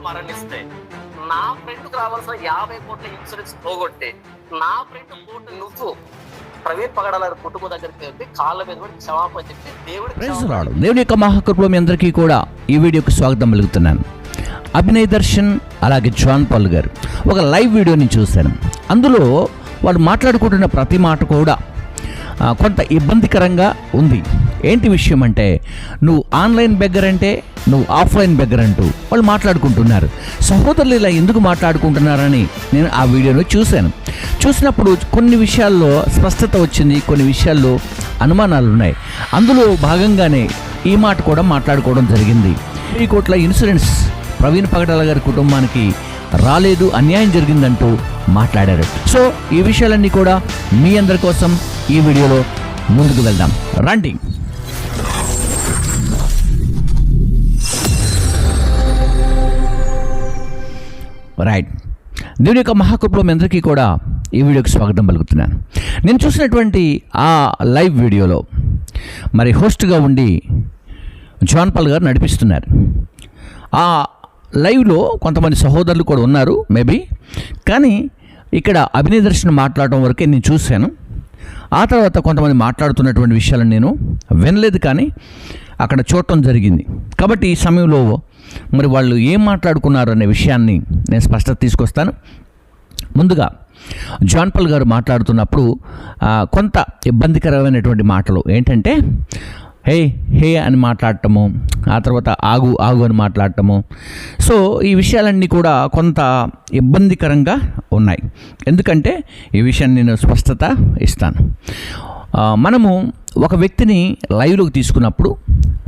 మరణిస్తే నా ఫ్రెండ్కి రావాల్సిన 50 కోట్ల ఇన్సూరెన్స్ పోగొట్టి నా ఫ్రెండ్ కోర్టు నువ్వు ప్రవీణ్ పగడాల కుటుంబం దగ్గరికి వెళ్ళి కాళ్ళ మీద కూడా క్షమాపణ చెప్పి దేవుడి యొక్క మహాకృపలో మీ అందరికీ కూడా ఈ వీడియోకి స్వాగతం పలుకుతున్నాను. అభినయ్ దర్శన్ అలాగే జాన్ పాల్ గారు ఒక లైవ్ వీడియోని చూశాను. అందులో వాళ్ళు మాట్లాడుకుంటున్న ప్రతి మాట కూడా కొంత ఇబ్బందికరంగా ఉంది. ఏంటి విషయం అంటే, నువ్వు ఆన్లైన్ బెగ్గర్ అంటే నువ్వు ఆఫ్లైన్ బెగ్గర్ అంటూ వాళ్ళు మాట్లాడుకుంటున్నారు. సహోదరులు ఇలా ఎందుకు మాట్లాడుకుంటున్నారని నేను ఆ వీడియోను చూసినప్పుడు కొన్ని విషయాల్లో స్పష్టత వచ్చింది, కొన్ని విషయాల్లో అనుమానాలు ఉన్నాయి. అందులో భాగంగానే ఈ మాట కూడా మాట్లాడుకోవడం జరిగింది. 3 కోట్ల ఇన్సూరెన్స్ ప్రవీణ్ పగడాల గారి కుటుంబానికి రాలేదు, అన్యాయం జరిగిందంటూ మాట్లాడారు. సో ఈ విషయాలన్నీ కూడా మీ అందరి కోసం ఈ వీడియోలో ముందుకు వెళ్దాం రండి. రైట్, దేవుని యొక్క మహాకృపలో మీ అందరికీ కూడా ఈ వీడియోకి స్వాగతం పలుకుతున్నాను. నేను చూసినటువంటి ఆ లైవ్ వీడియోలో మరి హోస్ట్గా ఉండి జాన్ పాల్ గారు నడిపిస్తున్నారు. ఆ లైవ్లో కొంతమంది సహోదరులు కూడా ఉన్నారు మేబీ, కానీ ఇక్కడ అభినయ్ దర్శన్ మాట్లాడటం వరకే నేను చూశాను. ఆ తర్వాత కొంతమంది మాట్లాడుతున్నటువంటి విషయాలను నేను వినలేదు, కానీ అక్కడ చూడటం జరిగింది. కాబట్టి ఈ సమయంలో మరి వాళ్ళు ఏం మాట్లాడుకున్నారు అనే విషయాన్ని నేను స్పష్టత తీసుకొస్తాను. ముందుగా జాన్ పాల్ గారు మాట్లాడుతున్నప్పుడు కొంత ఇబ్బందికరమైనటువంటి మాటలు ఏంటంటే, హే హే అని మాట్లాడటము, ఆ తర్వాత ఆగు ఆగు అని మాట్లాడటము. సో ఈ విషయాలన్నీ కూడా కొంత ఇబ్బందికరంగా ఉన్నాయి. ఎందుకంటే ఈ విషయాన్ని నేను స్పష్టత ఇస్తాను. మనము ఒక వ్యక్తిని లైవ్లోకి తీసుకున్నప్పుడు,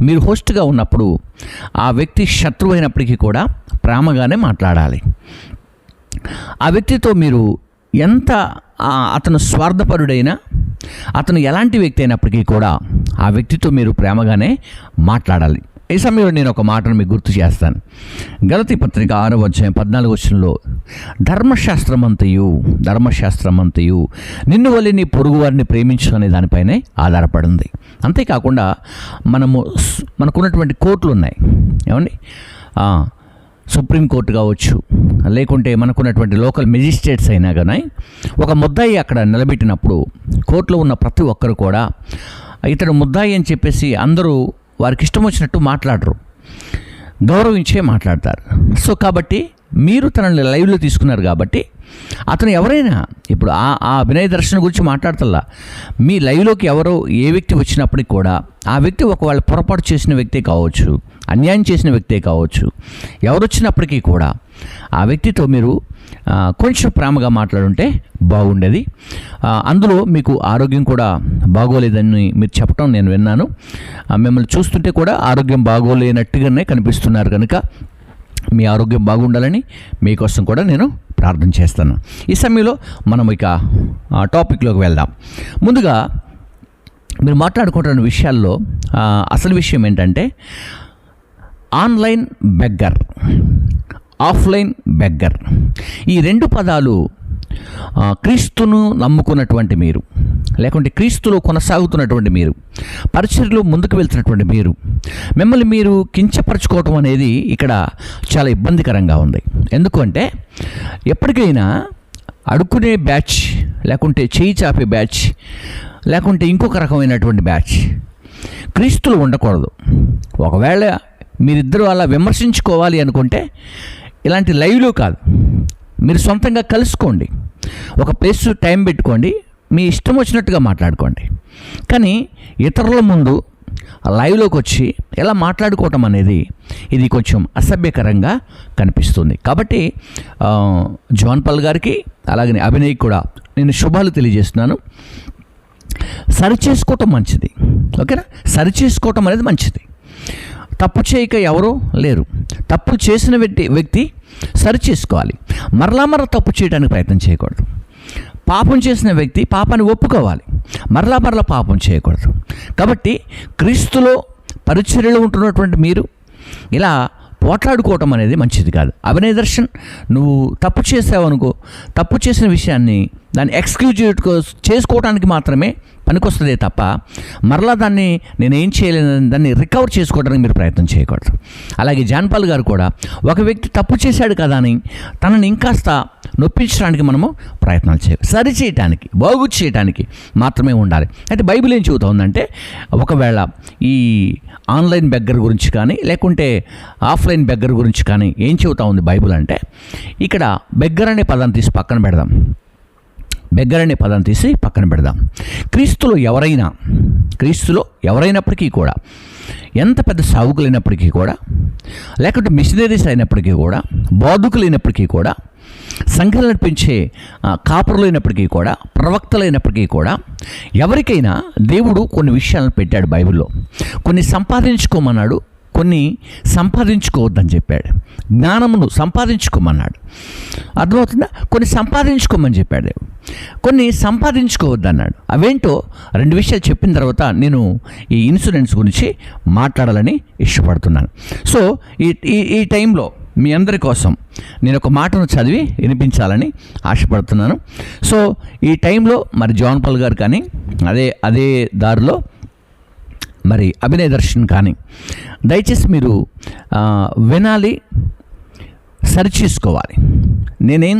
మీరు హోస్ట్గా ఉన్నప్పుడు ఆ వ్యక్తి శత్రువు అయినప్పటికీ కూడా ప్రేమగానే మాట్లాడాలి. ఆ వ్యక్తితో మీరు ఎంత అతను స్వార్థపరుడైనా, అతను ఎలాంటి వ్యక్తి అయినప్పటికీ కూడా ఆ వ్యక్తితో మీరు ప్రేమగానే మాట్లాడాలి. ఈ సమయంలో నేను ఒక మాటను మీకు గుర్తు చేస్తాను. గలతీ పత్రిక 6వ అధ్యాయం 14వ వచనంలో ధర్మశాస్త్రమంతయు నిన్ను వలె నీ పొరుగు వారిని ప్రేమించు అనే దానిపైనే ఆధారపడింది. అంతేకాకుండా మనకున్నటువంటి కోర్టులు ఉన్నాయి, ఏమండి, సుప్రీంకోర్టు కావచ్చు, లేకుంటే మనకున్నటువంటి లోకల్ మెజిస్ట్రేట్స్ అయినా కానీ ఒక ముద్దాయి అక్కడ నిలబెట్టినప్పుడు కోర్టులో ఉన్న ప్రతి ఒక్కరు కూడా ఇతడు ముద్దాయి అని చెప్పేసి అందరూ వారికి ఇష్టం వచ్చినట్టు మాట్లాడరు, గౌరవించే మాట్లాడతారు. సో కాబట్టి మీరు తనని లైవ్లో తీసుకున్నారు కాబట్టి అతను ఎవరైనా, ఇప్పుడు ఆ అభినయ దర్శన గురించి మాట్లాడతల్లా, మీ లైవ్లోకి ఎవరో ఏ వ్యక్తి వచ్చినప్పటికి కూడా ఆ వ్యక్తి ఒకవేళ పొరపాటు చేసిన వ్యక్తే కావచ్చు, అన్యాయం చేసిన వ్యక్తే కావచ్చు, ఎవరు వచ్చినప్పటికీ కూడా ఆ వ్యక్తితో మీరు కొంచెం ప్రేమగా మాట్లాడుంటే బాగుండేది. అందులో మీకు ఆరోగ్యం కూడా బాగోలేదని మీరు చెప్పడం నేను విన్నాను. మిమ్మల్ని చూస్తుంటే కూడా ఆరోగ్యం బాగోలేనట్టుగానే కనిపిస్తున్నారు, కనుక మీ ఆరోగ్యం బాగుండాలని మీకోసం కూడా నేను ప్రార్థన చేస్తాను. ఈ సమయంలో మనం ఇక టాపిక్లోకి వెళ్దాం. ముందుగా మీరు మాట్లాడుకుంటున్న విషయాల్లో అసలు విషయం ఏంటంటే, ఆన్లైన్ బెగ్గర్, ఆఫ్లైన్ బెగ్గర్, ఈ 2 పదాలు క్రీస్తును నమ్ముకున్నటువంటి మీరు, లేకుంటే క్రీస్తులో కొనసాగుతున్నటువంటి మీరు, పరిచర్యలో ముందుకు వెళ్తున్నటువంటి మీరు, మిమ్మల్ని మీరు కించపరచుకోవటం అనేది ఇక్కడ చాలా ఇబ్బందికరంగా ఉంది. ఎందుకంటే ఎప్పటికైనా అడుక్కునే బ్యాచ్, లేకుంటే చేయి చాపే బ్యాచ్, లేకుంటే ఇంకొక రకమైనటువంటి బ్యాచ్ క్రీస్తులు ఉండకూడదు. ఒకవేళ మీరిద్దరూ అలా విమర్శించుకోవాలి అనుకుంటే ఇలాంటి లైవ్లో కాదు, మీరు సొంతంగా కలుసుకోండి, ఒక ప్లేస్ టైం పెట్టుకోండి, మీ ఇష్టం వచ్చినట్టుగా మాట్లాడుకోండి. కానీ ఇతరుల ముందు లైవ్లోకి వచ్చి ఎలా మాట్లాడుకోవటం అనేది ఇది కొంచెం అసభ్యకరంగా కనిపిస్తుంది. కాబట్టి జాన్ పాల్ గారికి అలాగే అభినయ్ కూడా నేను శుభాలు తెలియజేస్తున్నాను. సరిచేసుకోవటం మంచిది, ఓకేనా? సరిచేసుకోవటం అనేది మంచిది. తప్పు చేయక ఎవరూ లేరు. తప్పు చేసిన వ్యక్తి సరి చేసుకోవాలి, మరలా తప్పు చేయడానికి ప్రయత్నం చేయకూడదు. పాపం చేసిన వ్యక్తి పాపాన్ని ఒప్పుకోవాలి, మరలా పాపం చేయకూడదు. కాబట్టి క్రీస్తులో పరిచర్యలో ఉంటున్నటువంటి మీరు ఇలా పోట్లాడుకోవటం అనేది మంచిది కాదు. అభినయ్ దర్శన్, నువ్వు తప్పు చేసావు అనుకో, తప్పు చేసిన విషయాన్ని దాన్ని ఎక్స్క్లూజివ్ చేసుకోవడానికి మాత్రమే పనికొస్తుందే తప్ప మరలా దాన్ని నేనేం చేయలేదని దాన్ని రికవర్ చేసుకోవడానికి మీరు ప్రయత్నం చేయకూడదు. అలాగే జాన్ పాల్ గారు కూడా ఒక వ్యక్తి తప్పు చేశాడు కదా అని తనని ఇంకాస్త నొప్పించడానికి మనము ప్రయత్నాలు చేయాలి. సరి చేయటానికి, బాగు చేయటానికి మాత్రమే ఉండాలి. అయితే బైబిల్ ఏం చెబుతా ఉందంటే, ఒకవేళ ఈ ఆన్లైన్ బెగ్గర్ గురించి కానీ లేకుంటే ఆఫ్లైన్ బెగ్గర్ గురించి కానీ ఏం చెబుతా ఉంది బైబిల్ అంటే, ఇక్కడ బెగ్గర్ అనే పదాన్ని తీసి పక్కన పెడదాం. బెగ్గర్ అనే పదాన్ని తీసి పక్కన పెడదాం. క్రీస్తులో ఎవరైనప్పటికీ కూడా, ఎంత పెద్ద సావుకులైనప్పటికీ కూడా, లేకుంటే మిషనరీస్ అయినప్పటికీ కూడా, బోధకులైనప్పటికీ కూడా, సంఘాలు నడిపించే కాపురులైనప్పటికీ కూడా, ప్రవక్తలైనప్పటికీ కూడా, ఎవరికైనా దేవుడు కొన్ని విషయాలను పెట్టాడు బైబిల్లో. కొన్ని సంపాదించుకోమన్నాడు, కొన్ని సంపాదించుకోవద్దని చెప్పాడు. జ్ఞానమును సంపాదించుకోమన్నాడు, అర్థమవుతుందా? కొన్ని సంపాదించుకోమని చెప్పాడు దేవుడు, కొన్ని సంపాదించుకోవద్దన్నాడు. అవేంటో రెండు విషయాలు చెప్పిన తర్వాత నేను ఈ ఇన్సూరెన్స్ గురించి మాట్లాడాలని ఇష్టపడుతున్నాను. సో ఈ టైంలో మీ అందరి కోసం నేను ఒక మాటను చదివి వినిపించాలని ఆశపడుతున్నాను. సో ఈ టైంలో మరి జాన్ పాల్ గారు కానీ అదే దారిలో మరి అభినయ్ దర్శన్ కానీ దయచేసి మీరు వినాలి, సరిచేసుకోవాలి. నేనేం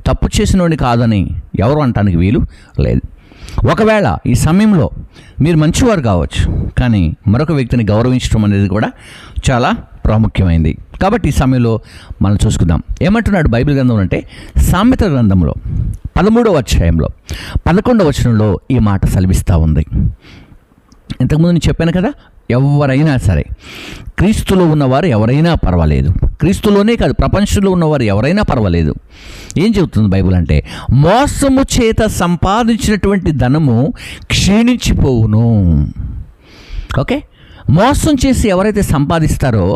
తప్పు చేసినోడిని కాదని ఎవరు అనటానికి వీలు లేదు. ఒకవేళ ఈ సమయంలో మీరు మంచివారు కావచ్చు, కానీ మరొక వ్యక్తిని గౌరవించడం అనేది కూడా చాలా ప్రాముఖ్యమైనది. కాబట్టి ఈ సమయంలో మనం చూసుకుందాం. ఏమంటున్నాడు బైబిల్ గ్రంథంలో అంటే, సామెతల గ్రంథంలో 13వ అధ్యాయంలో 11వ వచనంలో ఈ మాట సెలవిస్తూ ఉంది. ఇంతకుముందు నేను చెప్పాను కదా, ఎవరైనా సరే, క్రీస్తులో ఉన్నవారు ఎవరైనా పర్వాలేదు, క్రీస్తులోనే కాదు ప్రపంచంలో ఉన్నవారు ఎవరైనా పర్వాలేదు. ఏం చెబుతుంది బైబిల్ అంటే, మోసము చేత సంపాదించినటువంటి ధనము క్షీణించిపోవును. ఓకే, మోసం చేసి ఎవరైతే సంపాదిస్తారో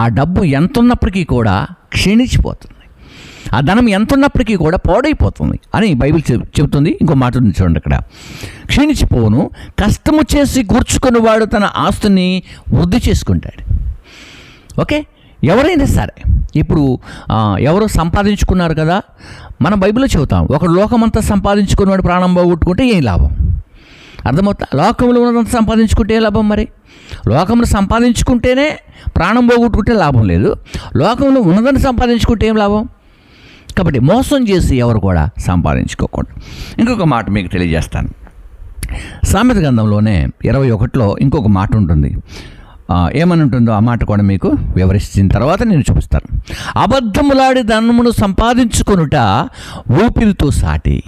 ఆ డబ్బు ఎంత ఉన్నప్పటికీ కూడా క్షీణించిపోతుంది, ఆ ధనం ఎంత ఉన్నప్పటికీ కూడా పాడైపోతుంది అని బైబిల్ చెబుతుంది. ఇంకో మాట ఉంది చూడండి, అక్కడ క్షీణించిపోను, కష్టము చేసి కూర్చుకుని వాడు తన ఆస్తిని వృద్ధి చేసుకుంటాడు. ఓకే, ఎవరైనా సరే ఇప్పుడు ఎవరో సంపాదించుకున్నారు కదా, మనం బైబిల్లో చెబుతాం, ఒక లోకమంతా సంపాదించుకున్నవాడు ప్రాణం పోగొట్టుకుంటే ఏం లాభం? అర్థమవుతా? లోకంలో ఉన్నదంతా సంపాదించుకుంటే ఏ లాభం? మరి లోకంలో సంపాదించుకుంటేనే ప్రాణం పోగొట్టుకుంటే లాభం లేదు, లోకంలో ఉన్నదాన్ని సంపాదించుకుంటే ఏం లాభం? కాబట్టి మోసం చేసి ఎవరు కూడా సంపాదించుకోకూడదు. ఇంకొక మాట మీకు తెలియజేస్తాను. సామెత గ్రంథంలోనే 21లో ఇంకొక మాట ఉంటుంది. ఏమని ఉంటుందో ఆ మాట కూడా మీకు వివరించిన తర్వాత నేను చూపిస్తాను. అబద్ధములాడి ధనమును సంపాదించుకొనుట ఊపిరితో సాటి.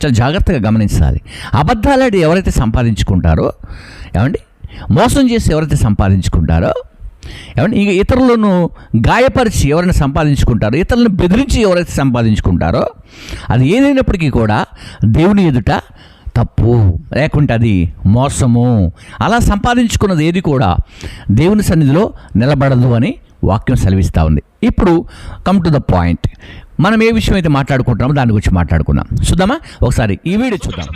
చాలా జాగ్రత్తగా గమనించాలి. అబద్ధాలాడి ఎవరైతే సంపాదించుకుంటారో, ఏమండి, మోసం చేసి ఎవరైతే సంపాదించుకుంటారో, ఏమంటే ఇక ఇతరులను గాయపరిచి ఎవరైనా సంపాదించుకుంటారో, ఇతరులను బెదిరించి ఎవరైతే సంపాదించుకుంటారో, అది ఏదైనప్పటికీ కూడా దేవుని ఎదుట తప్పు, లేకుంటే అది మోసము. అలా సంపాదించుకున్నది ఏది కూడా దేవుని సన్నిధిలో నిలబడదు అని వాక్యం సెలవిస్తూ ఉంది. ఇప్పుడు కమ్ టు ద పాయింట్. మనం ఏ విషయం అయితే మాట్లాడుకుంటున్నామో దాని గురించి మాట్లాడుకుందాం. చూద్దామా ఒకసారి ఈ వీడియో చూద్దాం.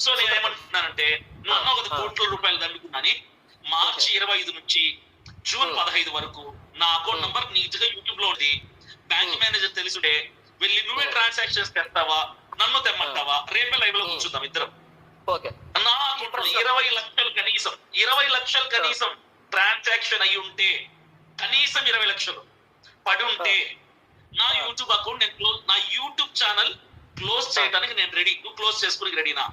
సో నేనేమంటున్నానంటే, నన్ను ఒక కోట్ల రూపాయలు దండుకున్నాను. మార్చి 25 నుంచి జూన్ 15 వరకు నా అకౌంట్ నంబర్ నీట్గా యూట్యూబ్ లో ఉంది. బ్యాంక్ మేనేజర్ తెలుసుంటే వెళ్ళి నువ్వే ట్రాన్సాక్షన్స్ తెస్తావా, నన్ను తెమ్మంటావా, రేపే లైవ్ లో కూర్చుందాం ఇద్దరం. నా అకౌంట్ 20 లక్షలు కనీసం 20 లక్షలు కనీసం ట్రాన్సాక్షన్ అయి ఉంటే, కనీసం 20 లక్షలు పడి ఉంటే నా యూట్యూబ్ అకౌంట్ నేను నా యూట్యూబ్ ఛానల్ క్లోజ్ చేయడానికి నేను రెడీ. నువ్వు క్లోజ్ చేసుకుని రెడీనా?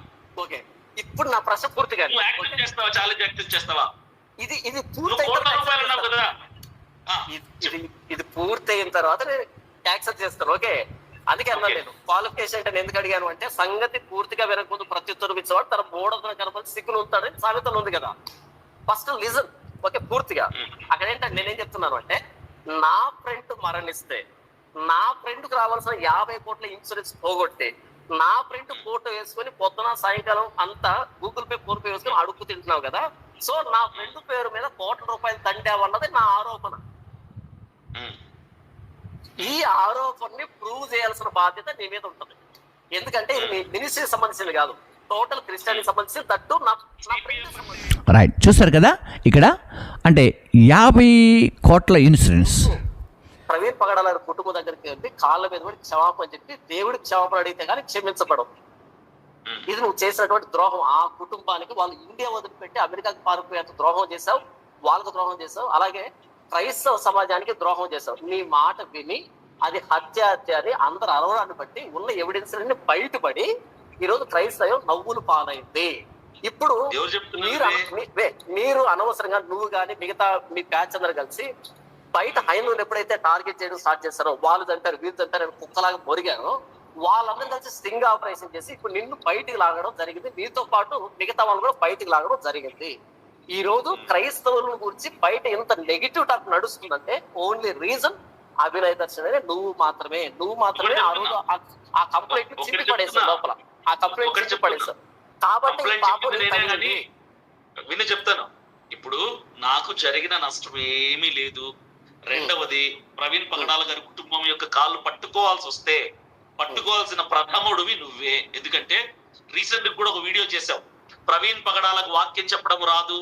ఓకే, ఇప్పుడు నా ప్రశ్న పూర్తిగా, నువ్వు యాక్సెప్ట్ చేస్తావా? ఛాలెంజ్ యాక్సెప్ట్ చేస్తావా? ఇది పూర్తయిన తర్వాత నేను యాక్సెప్ట్ చేస్తాను. ఓకే, అందుకే అన్నాను నేను క్వాలిఫికేషన్ అంటే ఎందుకు అడిగాను అంటే, సంగతి పూర్తిగా వెనకముందు ప్రత్యుత్తరం ఇచ్చేవాడు తన మూడొందల కనపడి సిగ్గులు ఉంటాడని సామెతలు ఉంది కదా. First listen. ఓకే, పూర్తిగా అక్కడ ఏంటంటే నేనేం చెప్తున్నాను అంటే, నా ఫ్రెండ్ మరణిస్తే నా ఫ్రెండ్కి రావాల్సిన 50 కోట్ల ఇన్సూరెన్స్ పోగొట్టి నా ఫ్రెండ్ ఫోటో వేసుకొని పొద్దున సాయంకాలం అంతా గూగుల్ పే, ఫోన్ పే వేసుకొని అడుక్కు తింటున్నావు కదా. సో నా ఫ్రెండ్ పేరు మీద కోట్ల రూపాయలు దండావన్నది నా ఆరోపణ. ఈ ఆరోపణని ప్రూవ్ చేయాల్సిన బాధ్యత నీ మీద ఉంటుంది. ఎందుకంటే ఇది మీ మినిస్ట్రీకి సంబంధించింది కాదు, టోటల్ క్రిస్టియానికి సంబంధించి తట్టు నా ఫ్రెండ్ సంబంధించి. రైట్, చూసారు కదా ఇక్కడ అంటే 50 కోట్ల ఇన్సూరెన్స్ ప్రవీణ్ పగడాల కుటుంబం దగ్గరికి వెళ్ళి కాళ్ళ మీద పడి క్షమాపణ చెప్పి దేవుడికి క్షమాపణ అడిగితే కానీ క్షమించబడవు. ఇది నువ్వు చేసినటువంటి ద్రోహం. ఆ కుటుంబానికి వాళ్ళు ఇండియా వదిలిపెట్టి అమెరికాకి పారిపోయేంత ద్రోహం చేశావు, వాళ్ళకు ద్రోహం చేశావు, అలాగే క్రైస్తవ సమాజానికి ద్రోహం చేశావు. నీ మాట విని అది హత్య అని అందరు అరవడాన్ని బట్టి ఉన్న ఎవిడెన్స్ బయటపడి ఈరోజు క్రైస్తవం నవ్వులు పాలైంది. ఇప్పుడు మీరు అనవసరంగా నువ్వు కానీ మిగతా మీ బ్యాచ్ అందరు కలిసి బయట హైందువులు ఎప్పుడైతే టార్గెట్ చేయడం స్టార్ట్ చేస్తారో, వాళ్ళు చంపారు వీళ్ళు చంపారు అని కుక్కలాగా మొరిగారో, వాళ్ళందరూ కలిసి స్టింగ్ ఆపరేషన్ చేసి ఇప్పుడు నిన్ను బయటికి లాగడం జరిగింది. నీతో పాటు మిగతా వాళ్ళు కూడా బయటికి లాగడం జరిగింది. ఈ రోజు క్రైస్తవుల గురించి బయట ఎంత నెగిటివ్ టాక్ నడుస్తుందంటే ఓన్లీ రీజన్ అభినయ్ దర్శన్ అనే నువ్వు మాత్రమే ఆ రోజు ఆ కంప్లైంట్ చింపి పడేసావు లోపల, ఆ కంప్లైంట్ చింపి పడేసావు. కాబట్టి విని చెప్తాను. ఇప్పుడు నాకు జరిగిన నష్టం ఏమీ లేదు. రెండవది, ప్రవీణ్ పగడాల గారి కుటుంబం యొక్క కాళ్ళు పట్టుకోవాల్సిన ప్రథముడివి నువ్వే. ఎందుకంటే రీసెంట్ కూడా ఒక వీడియో చేశావు, ప్రవీణ్ పగడాలకు వాక్యం చెప్పడం రాదు,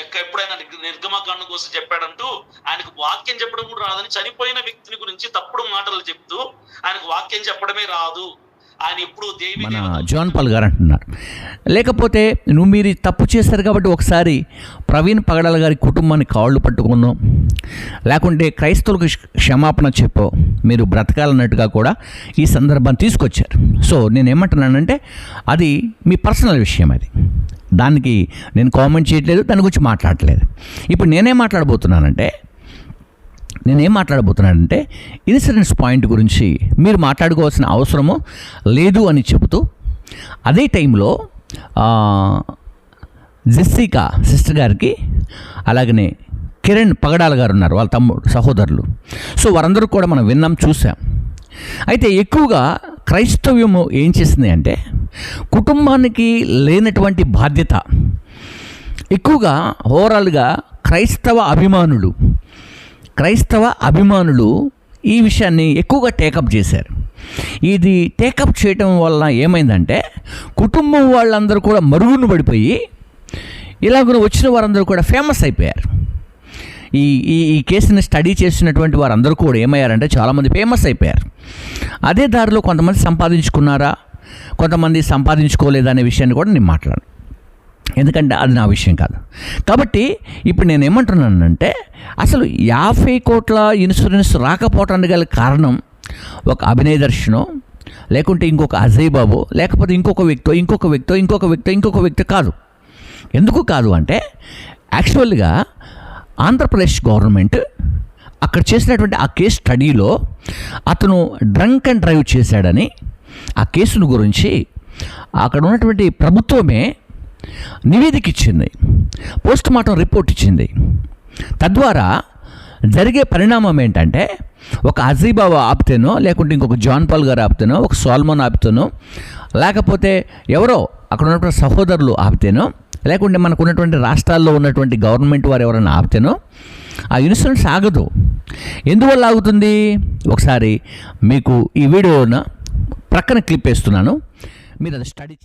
ఎప్పుడైనా నిర్గమకాండం కోసం చెప్పాడంటూ ఆయనకు వాక్యం చెప్పడం కూడా రాదని చనిపోయిన వ్యక్తిని గురించి తప్పుడు మాటలు చెప్తూ ఆయనకు వాక్యం చెప్పడమే రాదు, ఆయన ఇప్పుడు మన జాన్ పాల్ గారు అంటున్నారు. లేకపోతే మీరు తప్పు చేశారు కాబట్టి ఒకసారి ప్రవీణ్ పగడాల గారి కుటుంబాన్ని కాళ్ళు పట్టుకున్నాం, లేకుంటే క్రైస్తవులకు క్షమాపణ చెప్పో మీరు బ్రతకాలన్నట్టుగా కూడా ఈ సందర్భాన్ని తీసుకొచ్చారు. సో నేను ఏమంటున్నానంటే అది మీ పర్సనల్ విషయం, అది దానికి నేను కామెంట్ చేయట్లేదు, దాని గురించి మాట్లాడట్లేదు. ఇప్పుడు నేనేం మాట్లాడబోతున్నానంటే ఇన్సిడెంట్స్ పాయింట్ గురించి మీరు మాట్లాడుకోవాల్సిన అవసరము లేదు అని చెబుతూ, అదే టైంలో జెస్సికా సిస్టర్ గారికి అలాగనే కిరణ్ పగడాల గారు ఉన్నారు, వాళ్ళ సహోదరులు. సో వారందరూ కూడా మనం విన్నాం, చూసాం. అయితే ఎక్కువగా క్రైస్తవ్యము ఏం చేసింది అంటే కుటుంబానికి లేనటువంటి బాధ్యత ఎక్కువగా ఓవరాల్గా క్రైస్తవ అభిమానులు ఈ విషయాన్ని ఎక్కువగా టేకప్ చేశారు. ఇది టేకప్ చేయటం వల్ల ఏమైందంటే కుటుంబం వాళ్ళందరూ కూడా మరుగున పడిపోయి ఇలాగ వచ్చిన వారందరూ కూడా ఫేమస్ అయిపోయారు. ఈ ఈ కేసుని స్టడీ చేసినటువంటి వారందరూ కూడా ఏమయ్యారంటే చాలామంది ఫేమస్ అయిపోయారు. అదే దారిలో కొంతమంది సంపాదించుకున్నారా, కొంతమంది సంపాదించుకోలేదా అనే విషయాన్ని కూడా నేను మాట్లాడను, ఎందుకంటే అది నా విషయం కాదు. కాబట్టి ఇప్పుడు నేను ఏమంటున్నానంటే అసలు 50 కోట్ల ఇన్సూరెన్స్ రాకపోవటానికి గల కారణం ఒక అభినయ్ దర్శనో, లేకుంటే ఇంకొక అజయ్ బాబు, లేకపోతే ఇంకొక వ్యక్తి కాదు. ఎందుకు కాదు అంటే యాక్చువల్గా ఆంధ్రప్రదేశ్ గవర్నమెంట్ అక్కడ చేసినటువంటి ఆ కేసు స్టడీలో అతను డ్రంక్ అండ్ డ్రైవ్ చేశాడని ఆ కేసును గురించి అక్కడ ఉన్నటువంటి ప్రభుత్వమే నివేదిక ఇచ్చింది, పోస్ట్ మార్టం రిపోర్ట్ ఇచ్చింది. తద్వారా జరిగే పరిణామం ఏంటంటే ఒక అజయ్ బాబు ఆపితేనో, లేకుంటే ఇంకొక జాన్ పాల్ గారు ఆపితేనో, ఒక సోల్మన్ ఆపితేనో, లేకపోతే ఎవరో అక్కడ ఉన్నటువంటి సహోదరులు ఆపితేనో, లేకుంటే మనకు ఉన్నటువంటి రాష్ట్రాల్లో ఉన్నటువంటి గవర్నమెంట్ వారు ఎవరైనా ఆపితేనో ఆ ఇన్సూరెన్స్ ఆగదు. ఎందువల్ల ఆగుతుంది? ఒకసారి మీకు ఈ వీడియోన ప్రక్కన క్లిప్ వేస్తున్నాను, మీరు అది స్టడీ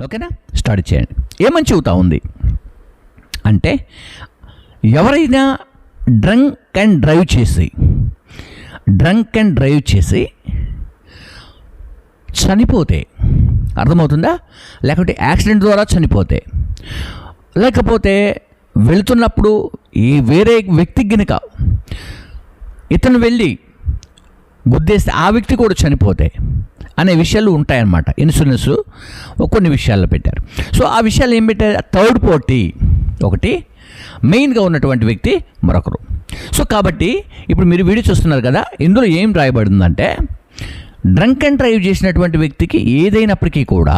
ఓకేనా, స్టార్ట్ చేయండి. ఏమని చెబుతా ఉంది అంటే ఎవరైనా డ్రంక్ అండ్ డ్రైవ్ చేసి చనిపోతే, అర్థమవుతుందా, లేకపోతే యాక్సిడెంట్ ద్వారా చనిపోతే, లేకపోతే వెళుతున్నప్పుడు ఈ వేరే వ్యక్తికి గనుక ఇతను వెళ్ళి గుద్దేస్తే ఆ వ్యక్తి కూడా చనిపోతే అనే విషయాలు ఉంటాయన్నమాట. ఇన్సూరెన్స్ కొన్ని విషయాల్లో పెట్టారు. సో ఆ విషయాలు ఏం పెట్టారు? థర్డ్ పార్టీ ఒకటి, మెయిన్గా ఉన్నటువంటి వ్యక్తి మరొకరు. సో కాబట్టి ఇప్పుడు మీరు వీడియో చూస్తున్నారు కదా, ఇందులో ఏం రాయబడిందంటే డ్రంక్ అండ్ డ్రైవ్ చేసినటువంటి వ్యక్తికి ఏదైనప్పటికీ కూడా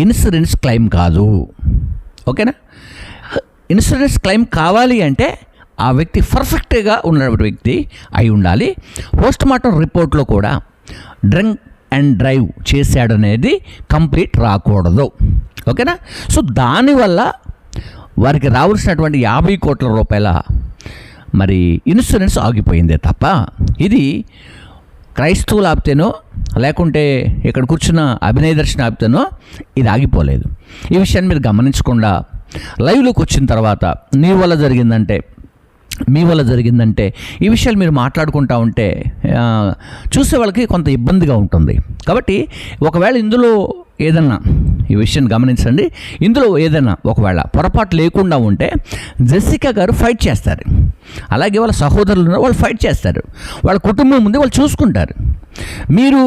ఇన్సూరెన్స్ క్లెయిమ్ కాదు. ఓకేనా, ఇన్సూరెన్స్ క్లెయిమ్ కావాలి అంటే ఆ వ్యక్తి పర్ఫెక్ట్గా ఉన్న వ్యక్తి అయి ఉండాలి. పోస్ట్ మార్టం రిపోర్ట్లో కూడా డ్రంక్ అండ్ డ్రైవ్ చేశాడనేది కంప్లీట్ రాకూడదు. ఓకేనా, సో దానివల్ల వారికి రావాల్సినటువంటి 50 కోట్ల రూపాయల మరి ఇన్సూరెన్స్ ఆగిపోయిందే తప్ప ఇది క్రైస్తవులు ఆపితేనో లేకుంటే ఇక్కడ కూర్చున్న అభినయ దర్శన ఆపితేనో ఇది ఆగిపోలేదు. ఈ విషయాన్ని మీరు గమనించకుండా లైవ్లోకి వచ్చిన తర్వాత మీ వల్ల జరిగిందంటే ఈ విషయాలు మీరు మాట్లాడుకుంటూ ఉంటే చూసే వాళ్ళకి కొంత ఇబ్బందిగా ఉంటుంది. కాబట్టి ఒకవేళ ఇందులో ఏదన్నా ఈ విషయాన్ని గమనించండి, ఇందులో ఏదైనా ఒకవేళ పొరపాటు లేకుండా ఉంటే జెసికా గారు ఫైట్ చేస్తారు, అలాగే వాళ్ళ సహోదరులు వాళ్ళు ఫైట్ చేస్తారు, వాళ్ళ కుటుంబం ముందే వాళ్ళు చూసుకుంటారు. మీరు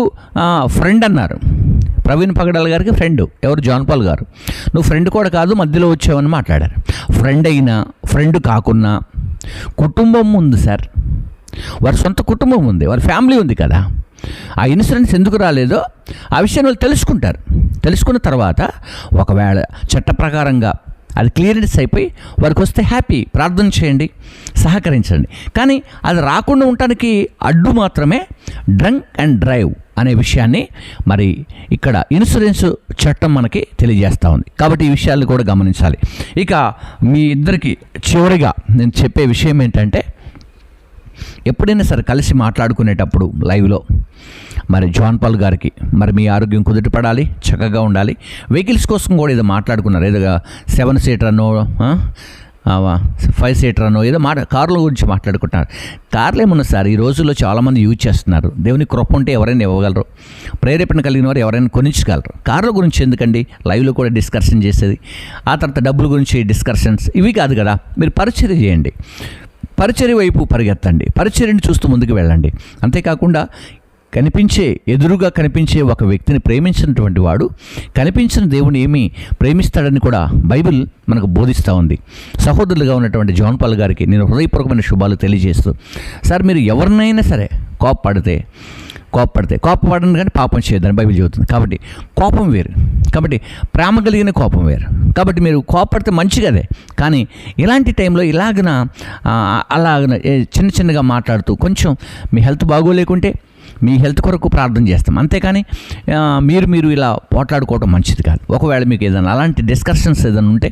ఫ్రెండ్ అన్నారు, ప్రవీణ్ పగడాల గారికి ఫ్రెండ్ ఎవరు, జాన్ పాల్ గారు. నువ్వు ఫ్రెండ్ కూడా కాదు, మధ్యలో వచ్చావని మాట్లాడారు. ఫ్రెండ్ అయినా ఫ్రెండ్ కాకున్నా కుటుంబం ఉంది సార్, వారి సొంత కుటుంబం ఉంది, వారి ఫ్యామిలీ ఉంది కదా. ఆ ఇన్సూరెన్స్ ఎందుకు రాలేదో ఆ విషయాన్ని వాళ్ళు తెలుసుకున్న తర్వాత ఒకవేళ చట్ట ప్రకారంగా అది క్లియరెన్స్ అయిపోయి వారికి వస్తే హ్యాపీ, ప్రార్థన చేయండి, సహకరించండి. కానీ అది రాకుండా ఉండటానికి అడ్డు మాత్రమే డ్రంక్ అండ్ డ్రైవ్ అనే విషయాన్ని మరి ఇక్కడ ఇన్సూరెన్స్ చట్టం మనకి తెలియజేస్తూ ఉంది. కాబట్టి ఈ విషయాలు కూడా గమనించాలి. ఇక మీ ఇద్దరికి చివరిగా నేను చెప్పే విషయం ఏంటంటే, ఎప్పుడైనా సరే కలిసి మాట్లాడుకునేటప్పుడు లైవ్లో మరి జాన్ పాల్ గారికి మరి మీ ఆరోగ్యం కుదుటపడాలి, చక్కగా ఉండాలి. వెహికల్స్ కోసం కూడా ఏదో మాట్లాడుకున్నారు, ఏదో 7 సీటర్ అనో 5 సీటర్ అనో ఏదో కార్ల గురించి మాట్లాడుకుంటున్నారు. కార్లు ఏమన్నా సార్, ఈ రోజుల్లో చాలామంది యూజ్ చేస్తున్నారు. దేవుని కృప ఉంటే ఎవరైనా ఇవ్వగలరు, ప్రేరేపణ కలిగిన వారు ఎవరైనా కొనించగలరు. కార్ల గురించి ఎందుకండి లైవ్లో కూడా డిస్కషన్ చేసేది, ఆ తర్వాత డబ్బుల గురించి డిస్కషన్స్ ఇవి కాదు కదా. మీరు పరిచర్య చేయండి, పరిచర్య వైపు పరిగెత్తండి, పరిచర్యని చూస్తూ ముందుకు వెళ్ళండి. అంతేకాకుండా ఎదురుగా కనిపించే ఒక వ్యక్తిని ప్రేమించినటువంటి వాడు కనిపించిన దేవుని ఏమి ప్రేమిస్తాడని కూడా బైబిల్ మనకు బోధిస్తూ ఉంది. సహోదరులుగా ఉన్నటువంటి జాన్ పాల్ గారికి నేను హృదయపూర్వకమైన శుభాలు తెలియజేస్తూ, సార్ మీరు ఎవరినైనా సరే కోపపడను కానీ పాపం చేయొద్దని బైబిల్ చెబుతుంది. కాబట్టి కోపం వేరు, కాబట్టి ప్రేమ కలిగిన కోపం వేరు. కాబట్టి మీరు కోపడితే మంచిగదే, కానీ ఇలాంటి టైంలో అలాగన చిన్నగా మాట్లాడుతూ కొంచెం మీ హెల్త్ బాగోలేకుంటే మీ హెల్త్ కొరకు ప్రార్థన చేస్తాం, అంతేకాని మీరు ఇలా పోట్లాడుకోవడం మంచిది కాదు. ఒకవేళ మీకు ఏదైనా అలాంటి డిస్కషన్స్ ఏదైనా ఉంటే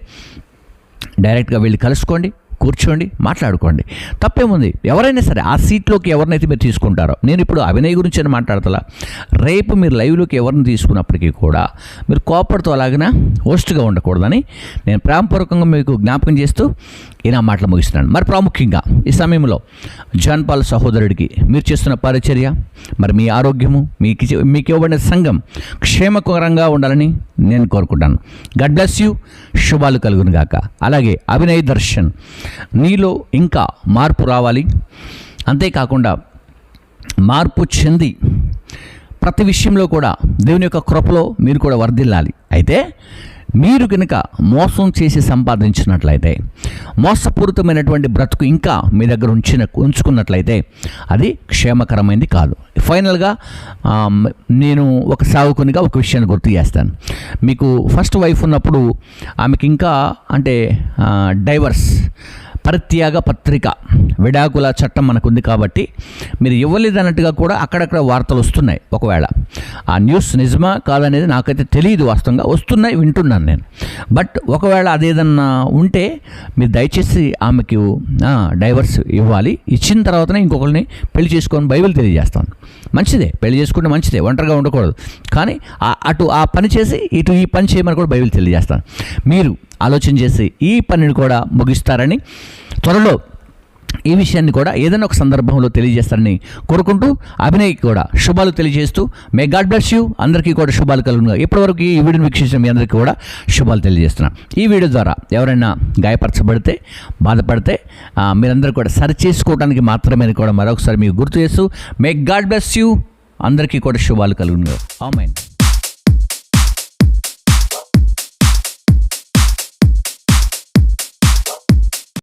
డైరెక్ట్గా వెళ్ళి కలుసుకోండి, కూర్చోండి, మాట్లాడుకోండి, తప్పేముంది. ఎవరైనా సరే ఆ సీట్లోకి ఎవరినైతే మీరు తీసుకుంటారో, నేను ఇప్పుడు అభినయ్ గురించి అని మాట్లాడతా, రేపు మీరు లైవ్లోకి ఎవరిని తీసుకున్నప్పటికీ కూడా మీరు కోపడుతూ అలాగనా హోస్ట్గా ఉండకూడదని నేను ప్రేమపూర్వకంగా మీకు జ్ఞాపకం చేస్తూ నా మాటలు ముగిస్తున్నాను. మరి ప్రాముఖ్యంగా ఈ సమయంలో జాన్ పాల్ సహోదరుడికి మీరు చేస్తున్న పరిచర్య, మరి మీ ఆరోగ్యము, మీకు ఇవ్వబడిన సంఘం క్షేమకరంగా ఉండాలని నేను కోరుకుంటాను. గాడ్ బ్లెస్ యూ, శుభాలు కలుగును గాక. అలాగే అభినయ్ దర్శన్, నీలో ఇంకా మార్పు రావాలి, అంతేకాకుండా మార్పు చెంది ప్రతి విషయంలో కూడా దేవుని యొక్క కృపలో మీరు కూడా వర్ధిల్లాలి. అయితే మీరు కనుక మోసం చేసి సంపాదించినట్లయితే, మోసపూరితమైనటువంటి బ్రతుకు ఇంకా మీ దగ్గర ఉంచుకున్నట్లయితే అది క్షేమకరమైనది కాదు. ఫైనల్గా నేను ఒక సావుకునిగా ఒక విషయాన్ని గుర్తు చేస్తాను. మీకు ఫస్ట్ వైఫ్ ఉన్నప్పుడు ఆమెకి ఇంకా డైవర్స్ పరిత్యాగ పత్రిక, విడాకుల చట్టం మనకు ఉంది. కాబట్టి మీరు ఇవ్వలేదన్నట్టుగా కూడా అక్కడక్కడ వార్తలు వస్తున్నాయి. ఒకవేళ ఆ న్యూస్ నిజమా కాదనేది నాకైతే తెలియదు, వాస్తవంగా వస్తున్నాయి, వింటున్నాను నేను. బట్ ఒకవేళ అదేదన్నా ఉంటే మీరు దయచేసి ఆమెకు డైవర్స్ ఇవ్వాలి. ఇచ్చిన తర్వాతనే ఇంకొకరిని పెళ్లి చేసుకొని బైబిల్ తెలియజేస్తాను. మంచిదే, పెళ్లి చేసుకుంటే మంచిదే, ఒంటరిగా ఉండకూడదు. కానీ అటు ఆ పని చేసి ఇటు ఈ పని చేయమని కూడా బైబిల్ తెలియజేస్తాను. మీరు ఆలోచన చేసి ఈ పనిని కూడా ముగిస్తారని, త్వరలో ఈ విషయాన్ని కూడా ఏదైనా ఒక సందర్భంలో తెలియజేస్తారని కోరుకుంటూ అభినయ్కి కూడా శుభాలు తెలియజేస్తూ మే గాడ్ బ్లెస్ యూ, అందరికీ కూడా శుభాలు కలుగును. ఇప్పటివరకు ఈ వీడియోని వీక్షించిన మీ అందరికీ కూడా శుభాలు తెలియజేస్తున్నాను. ఈ వీడియో ద్వారా ఎవరైనా గాయపరచబడితే, బాధపడితే మీరందరూ కూడా సరి చేసుకోవడానికి మాత్రమే కూడా మరొకసారి మీకు గుర్తు చేస్తూ మే గాడ్ బ్లెస్ యూ, అందరికీ కూడా శుభాలు కలుగును. ఆమేన్.